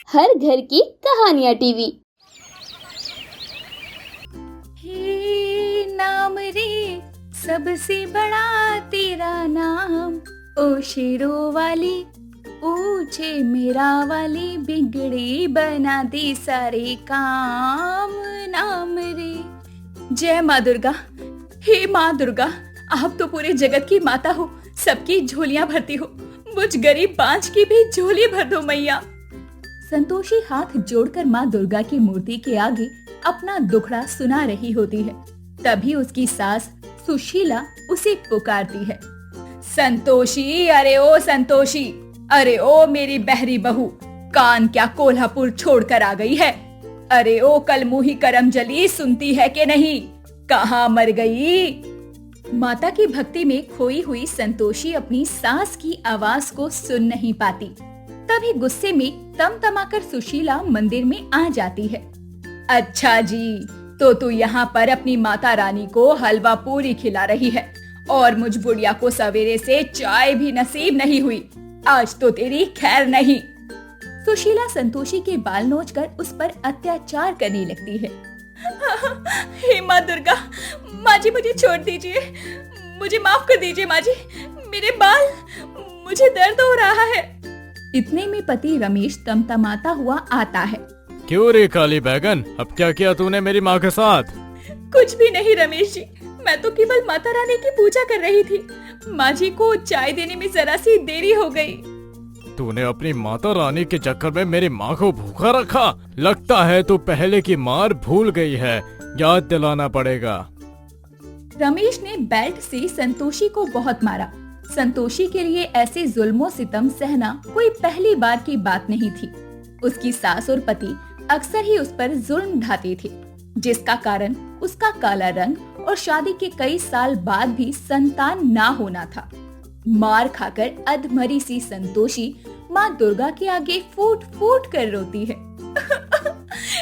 हर घर की कहानियाँ टीवी। हे नाम रे सबसे बड़ा तेरा नाम, ओ शेरों वाली ऊंचे मेरा वाली, बिगड़ी बना दे सारे काम। नाम रे। जय माँ दुर्गा। हे माँ दुर्गा, आप तो पूरे जगत की माता हो, सबकी झोलियां भरती हो, मुझ गरीब बांझ की भी झोली भर दो मैया। संतोषी हाथ जोड़कर माँ दुर्गा की मूर्ति के आगे अपना दुखड़ा सुना रही होती है। तभी उसकी सास सुशीला उसे पुकारती है, संतोषी, अरे ओ संतोषी, अरे ओ मेरी बहरी बहू, कान क्या कोल्हापुर छोड़कर आ गई है? अरे ओ कलमुही करमजली, सुनती है कि नहीं? कहाँ मर गई? माता की भक्ति में खोई हुई संतोषी अपनी सास की आवाज को सुन नहीं पाती। तभी गुस्से में तमतमाकर सुशीला मंदिर में आ जाती है। अच्छा जी, तो तू यहाँ पर अपनी माता रानी को हलवा पूरी खिला रही है और मुझ बुढ़िया को सवेरे से चाय भी नसीब नहीं हुई। आज तो तेरी खैर नहीं। सुशीला संतोषी के बाल नोचकर उस पर अत्याचार करने लगती है। हे माँ दुर्गा, माँ जी मुझे छोड़ दीजिए, मुझे माफ कर दीजिए माँ जी, मेरे बाल, मुझे दर्द हो रहा है। इतने में पति रमेश तमतमाता हुआ आता है। क्यों रे काली बैगन, अब क्या किया तूने मेरी माँ के साथ? कुछ भी नहीं रमेश जी, मैं तो केवल माता रानी की पूजा कर रही थी। माँ जी को चाय देने में जरा सी देरी हो गई। तूने अपनी माता रानी के चक्कर में मेरी माँ को भूखा रखा। लगता है तू पहले की मार भूल गई है, याद दिलाना पड़ेगा। रमेश ने बेल्ट से संतोषी को बहुत मारा। संतोषी के लिए ऐसे जुल्मों सितम सहना कोई पहली बार की बात नहीं थी। उसकी सास और पति अक्सर ही उस पर जुल्म ढाते थे, जिसका कारण उसका काला रंग और शादी के कई साल बाद भी संतान ना होना था। मार खाकर अधमरी सी संतोषी माँ दुर्गा के आगे फूट फूट कर रोती है।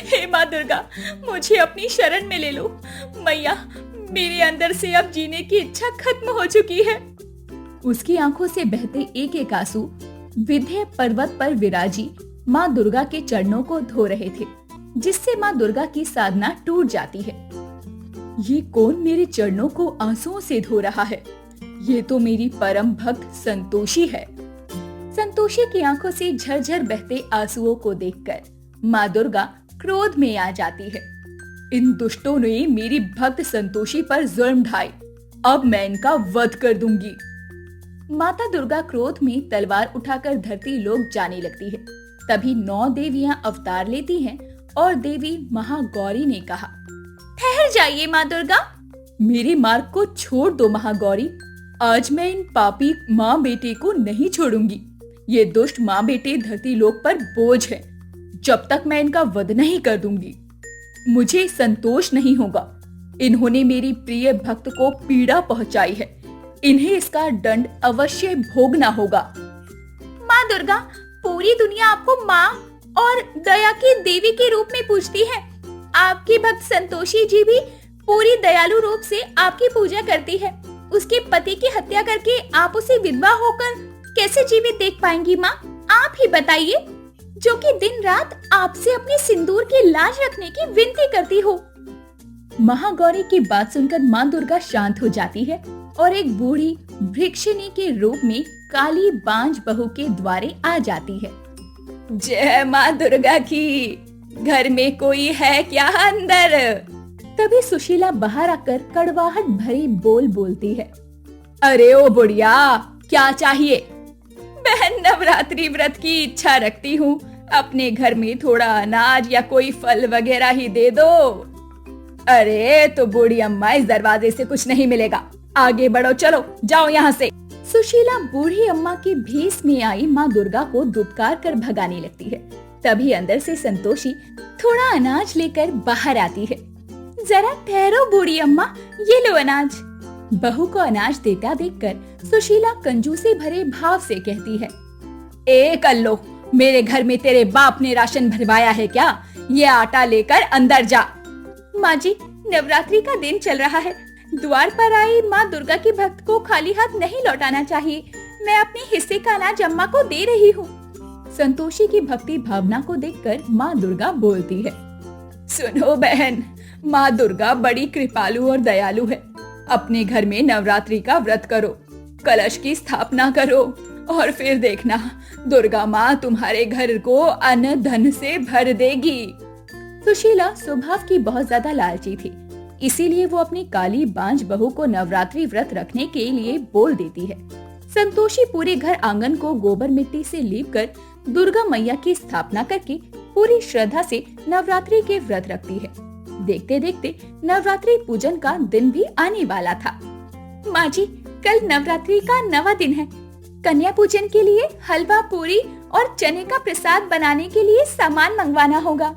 हे माँ दुर्गा, मुझे अपनी शरण में ले लो मैया, मेरे अंदर से अब जीने की इच्छा खत्म हो चुकी है। उसकी आंखों से बहते एक एक आंसू विंध्य पर्वत पर विराजी माँ दुर्गा के चरणों को धो रहे थे, जिससे माँ दुर्गा की साधना टूट जाती है। ये कौन मेरे चरणों को आंसुओं से धो रहा है? ये तो मेरी परम भक्त संतोषी है। संतोषी की आंखों से झरझर बहते आंसुओं को देखकर माँ दुर्गा क्रोध में आ जाती है। इन दुष्टों ने मेरी भक्त संतोषी पर जुल्म ढाए, अब मैं इनका वध कर दूंगी। माता दुर्गा क्रोध में तलवार उठाकर धरती लोग जाने लगती है। तभी 9 देवियां अवतार लेती हैं और देवी महागौरी ने कहा, ठहर जाइए माँ दुर्गा, मेरे मार्ग को छोड़ दो महागौरी। आज मैं इन पापी माँ बेटे को नहीं छोड़ूंगी। ये दुष्ट माँ बेटे धरती लोक पर बोझ है। जब तक मैं इनका वध नहीं कर दूंगी, मुझे संतोष नहीं होगा। इन्होंने मेरी प्रिय भक्त को पीड़ा पहुंचाई है, इन्हें इसका दंड अवश्य भोगना होगा। माँ दुर्गा, पूरी दुनिया आपको माँ और दया की देवी के रूप में पूजती है। आपकी भक्त संतोषी जी भी पूरी दयालु रूप से आपकी पूजा करती है। उसके पति की हत्या करके आप उसे विधवा होकर कैसे जीवित देख पाएंगी माँ? आप ही बताइए, जो कि दिन रात आपसे अपने सिंदूर की लाज रखने की विनती करती हो। महागौरी की बात सुनकर माँ दुर्गा शांत हो जाती है और एक बूढ़ी भिक्षिणी के रूप में काली बांझ बहू के द्वारे आ जाती है। जय माँ दुर्गा की, घर में कोई है क्या अंदर? तभी सुशीला बाहर आकर कड़वाहट भरे बोल बोलती है, अरे ओ बुढ़िया, क्या चाहिए? बहन, नवरात्रि व्रत की इच्छा रखती हूँ, अपने घर में थोड़ा अनाज या कोई फल वगैरह ही दे दो। अरे तो बूढ़ी अम्मा, इस दरवाजे से कुछ नहीं मिलेगा, आगे बढ़ो, चलो जाओ यहाँ से। सुशीला बूढ़ी अम्मा के भेष में आई माँ दुर्गा को दुत्कार कर भगाने लगती है। तभी अंदर से संतोषी थोड़ा अनाज लेकर बाहर आती है। जरा ठहरो बूढ़ी अम्मा, ये लो अनाज। बहू को अनाज देता देखकर सुशीला कंजूसी भरे भाव से कहती है, ए कल्लो, मेरे घर में तेरे बाप ने राशन भरवाया है क्या? ये आटा लेकर अंदर जा। माँ जी, नवरात्रि का दिन चल रहा है, द्वार पर आई माँ दुर्गा की भक्त को खाली हाथ नहीं लौटाना चाहिए। मैं अपने हिस्से का अनाज अम्मा को दे रही हूँ। संतोषी की भक्ति भावना को देखकर माँ दुर्गा बोलती है, सुनो बहन, माँ दुर्गा बड़ी कृपालु और दयालु है। अपने घर में नवरात्रि का व्रत करो, कलश की स्थापना करो और फिर देखना दुर्गा माँ तुम्हारे घर को अन्न धन से भर देगी। सुशीला स्वभाव की बहुत ज्यादा लालची थी, इसीलिए वो अपनी काली बांझ बहू को नवरात्रि व्रत रखने के लिए बोल देती है। संतोषी पूरे घर आंगन को गोबर मिट्टी से लीपकर दुर्गा मैया की स्थापना करके पूरी श्रद्धा से नवरात्रि के व्रत रखती है। देखते देखते नवरात्रि पूजन का दिन भी आने वाला था। माँ जी, कल नवरात्रि का 9वां दिन है। कन्या पूजन के लिए हलवा, पूरी और चने का प्रसाद बनाने के लिए सामान मंगवाना होगा।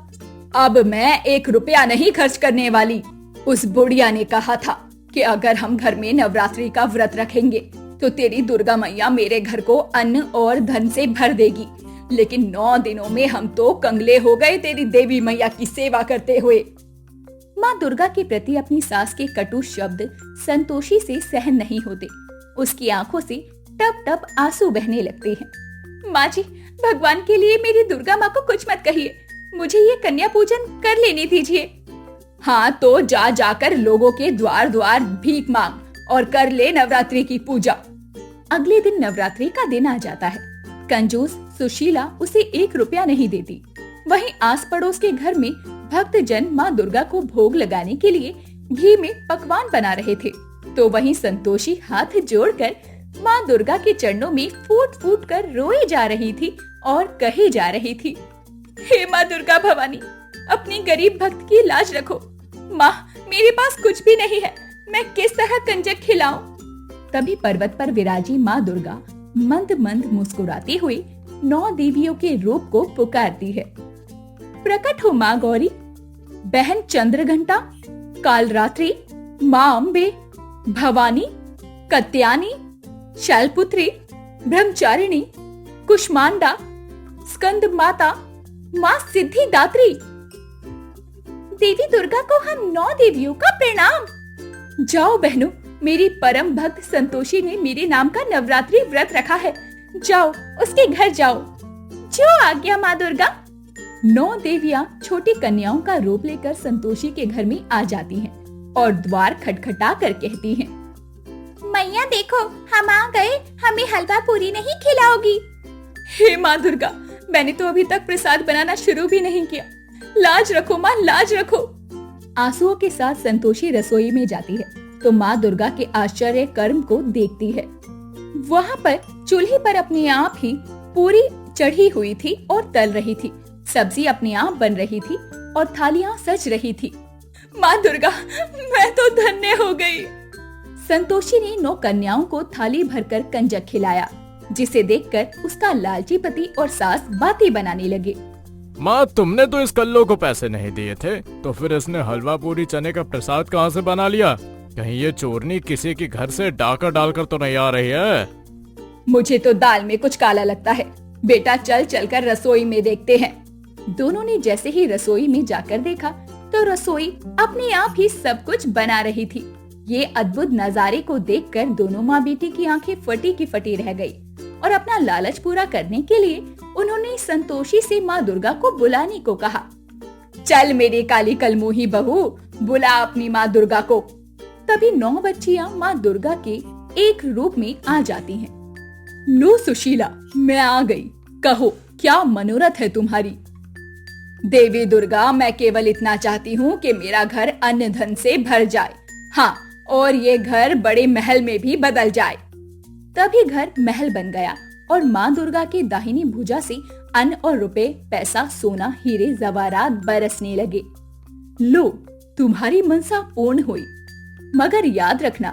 अब मैं 1 रुपया नहीं खर्च करने वाली। उस बुढ़िया ने कहा था कि अगर हम घर में नवरात्रि का व्रत रखेंगे तो तेरी दुर्गा मैया मेरे घर को अन्न और धन से भर देगी। लेकिन 9 दिनों में हम तो कंगले हो गए तेरी देवी मैया की सेवा करते हुए। माँ दुर्गा के प्रति अपनी सास के कटु शब्द संतोषी से सहन नहीं होते। उसकी आंखों से टप टप आंसू बहने लगते हैं। माँ जी, भगवान के लिए मेरी दुर्गा माँ को कुछ मत कहिए, मुझे ये कन्या पूजन कर लेने दीजिए। हाँ तो जाकर लोगों के द्वार द्वार भीख मांग और कर ले नवरात्रि की पूजा। अगले दिन नवरात्रि का दिन आ जाता है। कंजूस सुशीला उसे 1 रुपया नहीं देती। वहीं आस पड़ोस के घर में भक्त जन माँ दुर्गा को भोग लगाने के लिए घी में पकवान बना रहे थे, तो वहीं संतोषी हाथ जोड़कर माँ दुर्गा के चरणों में फूट फूट कर रोई जा रही थी और कही जा रही थी, हे माँ दुर्गा भवानी, अपनी गरीब भक्त की लाज रखो। माँ, मेरे पास कुछ भी नहीं है, मैं किस तरह कंजक खिलाऊं? तभी पर्वत पर विराजी माँ दुर्गा मंद मंद मुस्कुराती हुई 9 देवियों के रूप को पुकारती है। प्रकट हो माँ गौरी, बहन चंद्रघंटा, कालरात्रि, माँ अम्बे, भवानी, कत्यानी, शैलपुत्री, ब्रह्मचारिणी, कुष्मांडा, स्कंद माता, माँ सिद्धिदात्री। देवी दुर्गा को हम 9 देवियों का प्रणाम। जाओ बहनों, मेरी परम भक्त संतोषी ने मेरे नाम का नवरात्रि व्रत रखा है, जाओ उसके घर जाओ। जो आज्ञा माँ दुर्गा। 9 देवियां छोटी कन्याओं का रूप लेकर संतोषी के घर में आ जाती हैं और द्वार खटखटा कर कहती हैं, मैया देखो, हम आ गए, हमें हलवा पूरी नहीं खिलाओगी? हे माँ दुर्गा, मैंने तो अभी तक प्रसाद बनाना शुरू भी नहीं किया, लाज रखो माँ, लाज रखो। आंसुओं के साथ संतोषी रसोई में जाती है तो माँ दुर्गा के आश्चर्य कर्म को देखती है। वहाँ पर चूल्हे पर अपने आप ही पूरी चढ़ी हुई थी और तल रही थी, सब्जी अपने आप बन रही थी और थालियां सज रही थी। माँ दुर्गा, मैं तो धन्य हो गई। संतोषी ने 9 कन्याओं को थाली भरकर कंजक खिलाया, जिसे देखकर उसका लालची पति और सास बातें बनाने लगे। माँ, तुमने तो इस कल्लो को पैसे नहीं दिए थे, तो फिर इसने हलवा पूरी चने का प्रसाद कहाँ से बना लिया? कहीं ये चोरनी किसी के घर से डाका डालकर तो नहीं आ रही है? मुझे तो दाल में कुछ काला लगता है। बेटा चल कर रसोई में देखते हैं। दोनों ने जैसे ही रसोई में जाकर देखा तो रसोई अपने आप ही सब कुछ बना रही थी। ये अद्भुत नजारे को देखकर दोनों माँ बेटी की आंखें फटी की फटी रह गई और अपना लालच पूरा करने के लिए उन्होंने संतोषी से माँ दुर्गा को बुलाने को कहा। चल मेरी काली कलमुही बहू, बुला अपनी माँ दुर्गा को। तभी 9 बच्चियां माँ दुर्गा के एक रूप में आ जाती हैं। लो सुशीला, मैं आ गई, कहो क्या मनोरथ है तुम्हारी? देवी दुर्गा, मैं केवल इतना चाहती हूँ कि मेरा घर अन्न धन से भर जाए, हाँ, और ये घर बड़े महल में भी बदल जाए। तभी घर महल बन गया और माँ दुर्गा के दाहिनी भुजा से अन्न और रुपए, पैसा, सोना, हीरे जवाहरात बरसने लगे। लो, तुम्हारी मनसा पूर्ण हुई। मगर याद रखना,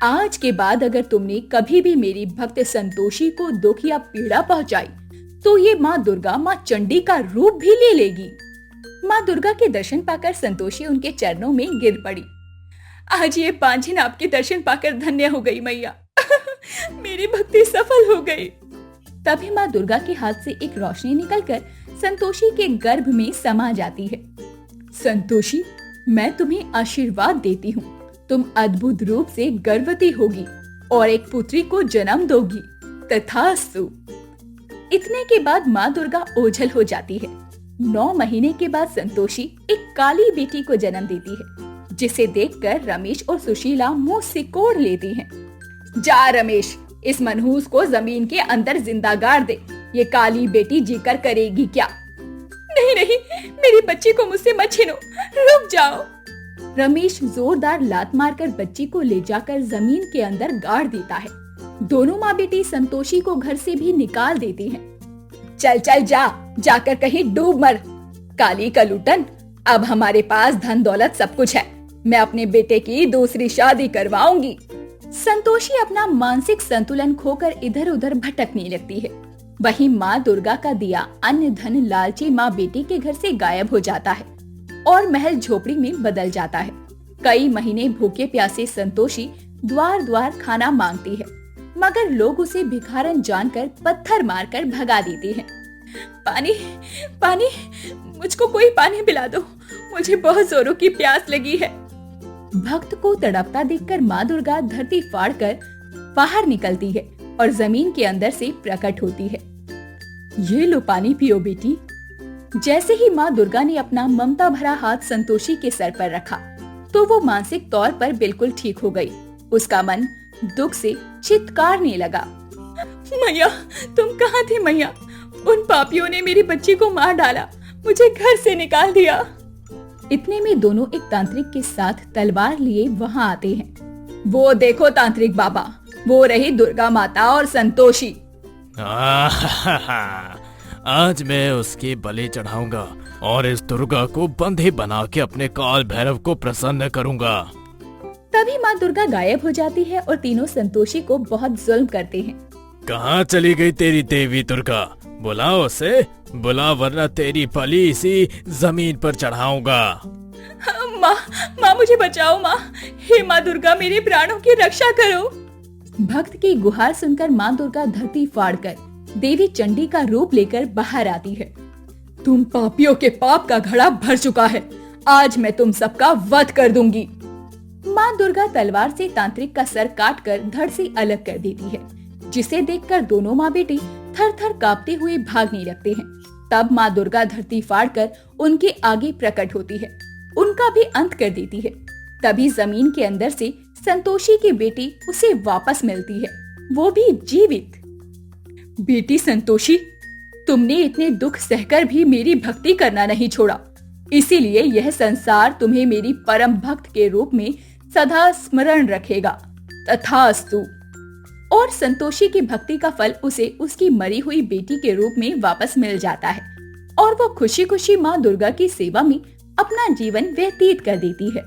आज के बाद अगर तुमने कभी भी मेरी भक्त संतोषी को दुख या पीड़ा पहुंचाई तो ये माँ दुर्गा माँ चंडी का रूप भी ले लेगी। माँ दुर्गा के दर्शन पाकर संतोषी उनके चरणों में गिर पड़ी। आज ये बांझिन आपके दर्शन पाकर धन्य हो गई मैया। मेरी भक्ति सफल हो गई। तभी माँ दुर्गा के हाथ से एक रोशनी निकलकर संतोषी के गर्भ में समा जाती है। संतोषी, मैं तुम्हें आशीर्वाद देती हूँ, तुम अद्भुत रूप से गर्भवती होगी और एक पुत्री को जन्म दोगी। तथास्तु। इतने के बाद माँ दुर्गा ओझल हो जाती है। 9 महीने के बाद संतोषी एक काली बेटी को जन्म देती है, जिसे देखकर रमेश और सुशीला मुंह सिकोड़ लेती हैं। जा रमेश, इस मनहूस को जमीन के अंदर जिंदा गाड़ दे। ये काली बेटी जीकर करेगी क्या? नहीं नहीं, मेरी बच्ची को मुझसे मत छीनो, रुक जाओ। रमेश जोरदार लात मारकर बच्ची को ले जाकर जमीन के अंदर गाड़ देता है। दोनों माँ बेटी संतोषी को घर से भी निकाल देती हैं। चल चल जाकर कहीं डूब मर। काली कलूटन, अब हमारे पास धन दौलत सब कुछ है। मैं अपने बेटे की दूसरी शादी करवाऊंगी। संतोषी अपना मानसिक संतुलन खोकर इधर उधर भटकने लगती है। वहीं माँ दुर्गा का दिया अन्य धन लालची माँ बेटी के घर से गायब हो जाता है और महल झोपड़ी में बदल जाता है। कई महीने भूखे प्यासे संतोषी द्वार द्वार खाना मांगती है, मगर लोग उसे भिखारन जानकर पत्थर मारकर भगा देते हैं। पानी पानी, मुझको कोई पानी पिला दो, मुझे बहुत जोरों की प्यास लगी है। भक्त को तड़पता देखकर माँ दुर्गा धरती फाड़कर बाहर निकलती है और जमीन के अंदर से प्रकट होती है। ये लो पानी पियो बेटी। जैसे ही माँ दुर्गा ने अपना ममता भरा हाथ संतोषी के सर पर रखा, तो वो मानसिक तौर पर बिल्कुल ठीक हो गई। उसका मन दुख से चित्कारने लगा। मैया, तुम कहाँ थी मैया? उन पापियों ने मेरी बच्ची को मार डाला, मुझे घर से निकाल दिया। इतने में दोनों एक तांत्रिक के साथ तलवार लिए वहाँ आते हैं। वो देखो तांत्रिक बाबा, वो रही दुर्गा माता और संतोषी। आज मैं उसकी बलि चढ़ाऊंगा और इस दुर्गा को बंदी बना के अपने काल भैरव को प्रसन्न करूंगा। तभी माँ दुर्गा गायब हो जाती है और तीनों संतोषी को बहुत जुल्म करते हैं। कहाँ चली गई तेरी देवी दुर्गा? बुलाओ उसे, बुला, वरना तेरी बलि इसी जमीन पर चढ़ाऊंगा। माँ मुझे बचाओ माँ, हे माँ दुर्गा, मेरे प्राणों की रक्षा करो। भक्त की गुहार सुनकर माँ दुर्गा धरती फाड़कर देवी चंडी का रूप लेकर बाहर आती है। तुम पापियों के पाप का घड़ा भर चुका है, आज मैं तुम सबका वध कर दूंगी। माँ दुर्गा तलवार से तांत्रिक का सर काटकर धड़ से अलग कर देती है, जिसे देखकर दोनों माँ बेटी थर थर कांपते हुए भागने लगते हैं। तब माँ दुर्गा धरती फाड़कर उनके आगे प्रकट होती है, उनका भी अंत कर देती है। तभी जमीन के अंदर से संतोषी की बेटी उसे वापस मिलती है, वो भी जीवित। बेटी संतोषी, तुमने इतने दुख सहकर भी मेरी भक्ति करना नहीं छोड़ा, इसीलिए यह संसार तुम्हें मेरी परम भक्त के रूप में सदा स्मरण रखेगा। तथास्तु। और संतोषी की भक्ति का फल उसे उसकी मरी हुई बेटी के रूप में वापस मिल जाता है और वो खुशी खुशी माँ दुर्गा की सेवा में अपना जीवन व्यतीत कर देती है।